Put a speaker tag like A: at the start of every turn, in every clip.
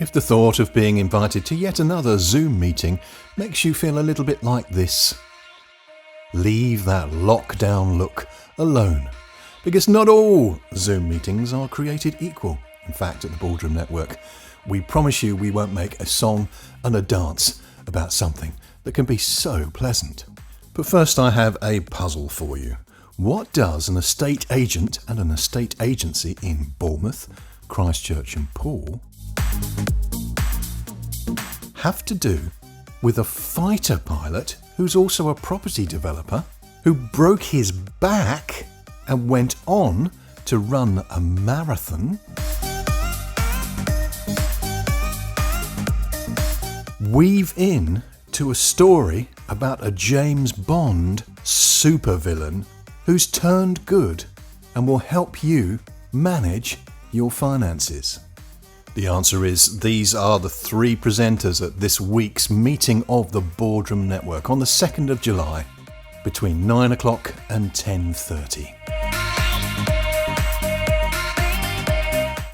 A: If the thought of being invited to yet another Zoom meeting makes you feel a little bit like this, leave that lockdown look alone, because not all Zoom meetings are created equal. In fact, at the Boardroom Network, we promise you we won't make a song and a dance about something that can be so pleasant. But first I have a puzzle for you. What does an estate agent and an estate agency in Bournemouth, Christchurch and Poole have to do with a fighter pilot who's also a property developer who broke his back and went on to run a marathon? Weave in to a story about a James Bond supervillain who's turned good and will help you manage your finances. The answer is these are the three presenters at this week's meeting of the Boardroom Network on the 2nd of July between 9 o'clock and 10:30.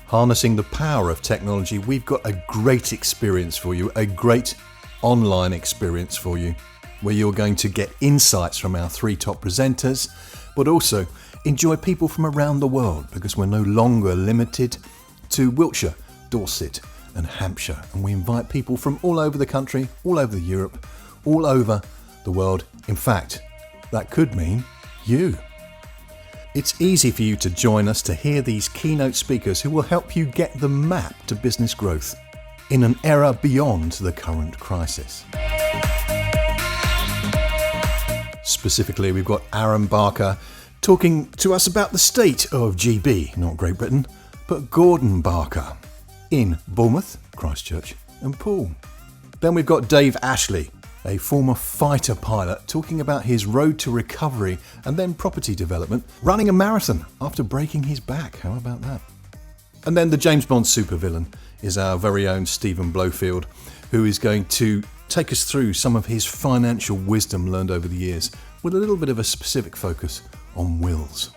A: Harnessing the power of technology, we've got a great experience for you, a great online experience for you, where you're going to get insights from our three top presenters, but also enjoy people from around the world, because we're no longer limited to Wiltshire, Dorset and Hampshire, and we invite people from all over the country, all over Europe, all over the world. In fact, that could mean you. It's easy for you to join us to hear these keynote speakers who will help you get the map to business growth in an era beyond the current crisis. Specifically, we've got Aaron Barker talking to us about the state of GB, not Great Britain, but Gordon Barker in Bournemouth, Christchurch and Poole. Then we've got Dave Ashley, a former fighter pilot, talking about his road to recovery and then property development, running a marathon after breaking his back. How about that? And then the James Bond supervillain is our very own Stephen Blowfield, who is going to take us through some of his financial wisdom learned over the years, with a little bit of a specific focus on wills.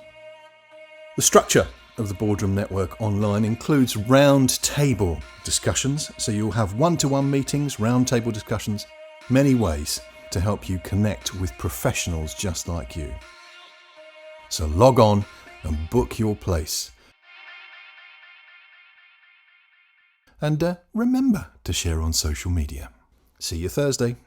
A: The structure of the Boardroom Network online includes round table discussions, so you'll have one-to-one meetings, round table discussions, many ways to help you connect with professionals just like you. So log on and book your place. And remember to share on social media. See you Thursday.